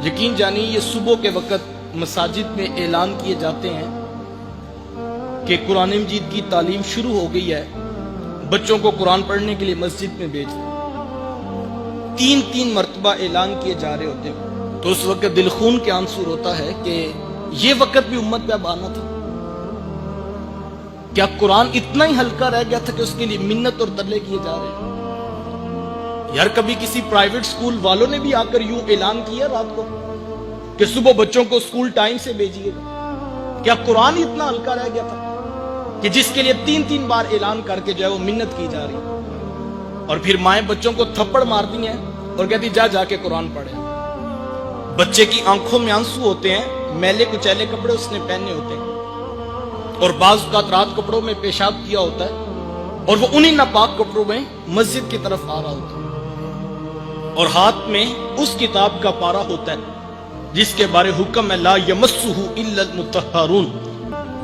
یقین جانیے یہ صبح کے وقت مساجد میں اعلان کیے جاتے ہیں کہ قرآن مجید کی تعلیم شروع ہو گئی ہے، بچوں کو قرآن پڑھنے کے لیے مسجد میں بھیج دیں۔ تین مرتبہ اعلان کیے جا رہے ہوتے ہیں تو اس وقت دل خون کے آنسو ہوتا ہے کہ یہ وقت بھی امت پہ اب آنا تھا۔ کیا قرآن اتنا ہی ہلکا رہ گیا تھا کہ اس کے لیے منت اور ترلے کیے جا رہے ہیں؟ یار کبھی کسی پرائیویٹ سکول والوں نے بھی آ کر یوں اعلان کیا رات کو کہ صبح بچوں کو سکول ٹائم سے بھیجیے گا؟ کیا قرآن اتنا ہلکا رہ گیا تھا کہ جس کے لیے تین بار اعلان کر کے جو ہے وہ منت کی جا رہی ہے، اور پھر مائیں بچوں کو تھپڑ مارتی ہیں اور کہتی جا کے قرآن پڑھے۔ بچے کی آنکھوں میں آنسو ہوتے ہیں، میلے کچیلے کپڑے اس نے پہنے ہوتے ہیں، اور بعض اوقات رات کپڑوں میں پیشاب کیا ہوتا ہے اور وہ انہی ناپاک کپڑوں میں مسجد کی طرف آ رہا ہوتا ہے، اور ہاتھ میں اس کتاب کا پارا ہوتا ہے جس کے بارے حکم ہے لا یمسہ الا المطہرون،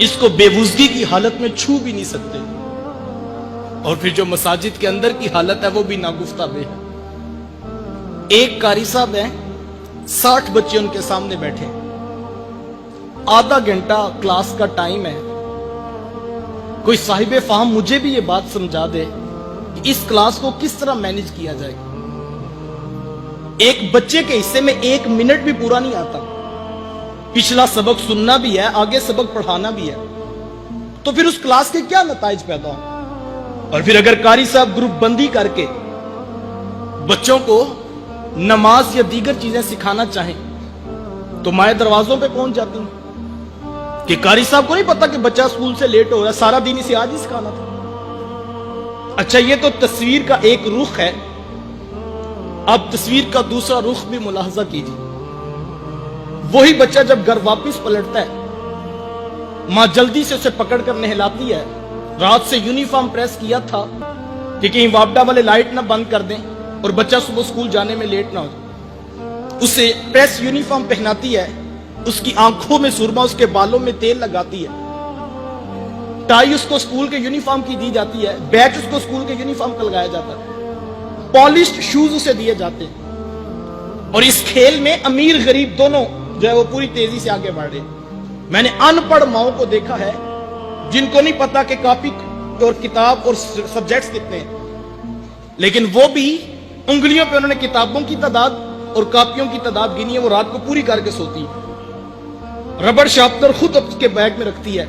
اس کو بے وضوئی کی حالت میں چھو بھی نہیں سکتے، اور پھر جو مساجد کے اندر کی حالت ہے وہ بھی ناگفتہ بے ہے۔ ایک قاری صاحب ہیں، 60 بچے ان کے سامنے بیٹھے، آدھا گھنٹہ کلاس کا ٹائم ہے، کوئی صاحب فہم مجھے بھی یہ بات سمجھا دے کہ اس کلاس کو کس طرح مینج کیا جائے گا۔ ایک بچے کے حصے میں 1 منٹ بھی پورا نہیں آتا، پچھلا سبق سننا بھی ہے، آگے سبق پڑھانا بھی ہے، تو پھر اس کلاس کے کیا نتائج پیدا ہوں؟ اور پھر اگر قاری صاحب گروپ بندی کر کے بچوں کو نماز یا دیگر چیزیں سکھانا چاہیں تو مائیں دروازوں پہ پہنچ جاتی ہیں کہ قاری صاحب کو نہیں پتا کہ بچہ اسکول سے لیٹ ہو رہا ہے، سارا دن اسے آج ہی سکھانا تھا۔ اچھا یہ تو تصویر کا ایک رخ ہے، اب تصویر کا دوسرا رخ بھی ملاحظہ کیجیے۔ وہی بچہ جب گھر واپس پلٹتا ہے، ماں جلدی سے اسے پکڑ کر نہلاتی ہے، رات سے یونیفارم پریس کیا تھا کہ کہیں واپڈا والے لائٹ نہ بند کر دیں اور بچہ صبح اسکول جانے میں لیٹ نہ ہو جائے، اسے پریس یونیفارم پہناتی ہے، اس کی آنکھوں میں سرما، اس کے بالوں میں تیل لگاتی ہے، ٹائی اس کو اسکول کے یونیفارم کی دی جاتی ہے، بیچ اس کو اسکول کے یونیفارم کا لگایا جاتا ہے، پالشڈ شوز اسے دیے جاتے ہیں، اور اس کھیل میں امیر غریب دونوں جو ہے وہ پوری تیزی سے آگے بڑھ رہے ہیں۔ میں نے ان پڑھ ماؤں کو دیکھا ہے جن کو نہیں پتا کہ کاپی اور کتاب اور سبجیکٹس کتنے ہیں، لیکن وہ بھی انگلیوں پہ انہوں نے کتابوں کی تعداد اور کاپیوں کی تعداد گنی ہے، وہ رات کو پوری کر کے سوتی ہے، ربڑ شارپنر خود اس کے بیگ میں رکھتی ہے،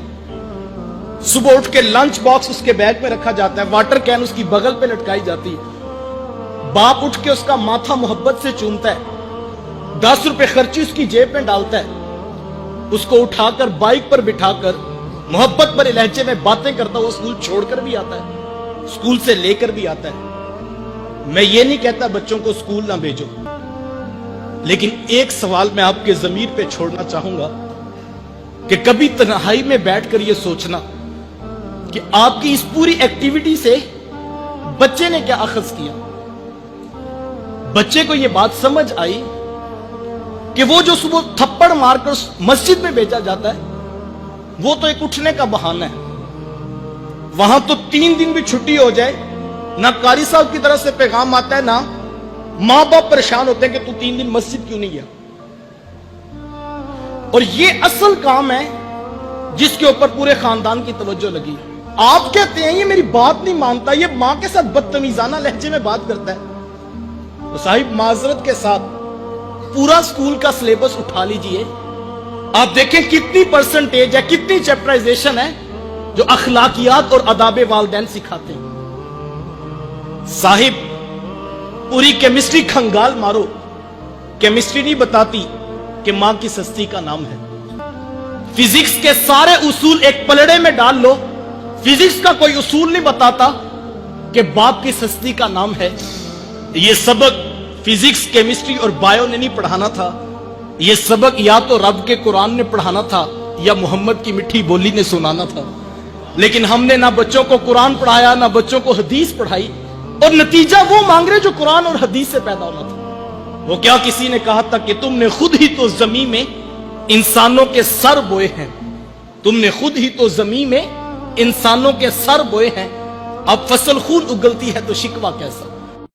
صبح اٹھ کے لنچ باکس اس کے بیگ میں رکھا جاتا ہے، واٹر کین اس کی بغل پہ لٹکائی جاتی ہے، باپ اٹھ کے اس کا ماتھا محبت سے چومتا ہے، 10 روپے خرچی اس کی جیب میں ڈالتا ہے، اس کو اٹھا کر بائک پر بٹھا کر محبت بھرے لہجے میں باتیں کرتا ہوا اسکول چھوڑ کر بھی آتا ہے، اسکول سے لے کر بھی آتا ہے۔ میں یہ نہیں کہتا بچوں کو اسکول نہ بھیجو، لیکن ایک سوال میں آپ کے ضمیر پہ چھوڑنا چاہوں گا کہ کبھی تنہائی میں بیٹھ کر یہ سوچنا کہ آپ کی اس پوری ایکٹیویٹی سے بچے نے کیا اخذ کیا؟ بچے کو یہ بات سمجھ آئی کہ وہ جو صبح تھپڑ مار کر مسجد میں بھیجا جاتا ہے وہ تو ایک اٹھنے کا بہانہ ہے، وہاں تو 3 دن بھی چھٹی ہو جائے نہ قاری صاحب کی طرف سے پیغام آتا ہے، نہ ماں باپ پریشان ہوتے ہیں کہ تو 3 دن مسجد کیوں نہیں گیا۔ اور یہ اصل کام ہے جس کے اوپر پورے خاندان کی توجہ لگی۔ آپ کہتے ہیں یہ میری بات نہیں مانتا، یہ ماں کے ساتھ بدتمیزانہ لہجے میں بات کرتا ہے، تو صاحب معذرت کے ساتھ پورا سکول کا سلیبس اٹھا لیجئے، آپ دیکھیں کتنی پرسنٹیج ہے، کتنی چیپٹرائزیشن ہے جو اخلاقیات اور آداب والدین سکھاتے ہیں۔ صاحب پوری کیمسٹری کھنگال مارو، کیمسٹری نہیں بتاتی کہ ماں کی سستی کا نام ہے، فزکس کے سارے اصول ایک پلڑے میں ڈال لو، فزکس کا کوئی اصول نہیں بتاتا کہ باپ کی سستی کا نام ہے۔ یہ سبق فزکس، کیمسٹری اور بایو نے نہیں پڑھانا تھا، یہ سبق یا تو رب کے قرآن نے پڑھانا تھا یا محمد کی میٹھی بولی نے سنانا تھا، لیکن ہم نے نہ بچوں کو قرآن پڑھایا نہ بچوں کو حدیث پڑھائی، اور نتیجہ وہ مانگ رہے جو قرآن اور حدیث سے پیدا ہونا تھا۔ وہ کیا کسی نے کہا تھا کہ تم نے خود ہی تو زمین میں انسانوں کے سر بوئے ہیں، تم نے خود ہی تو زمین میں انسانوں کے سر بوئے ہیں، اب فصل خود اگلتی ہے تو شکوہ کیسا؟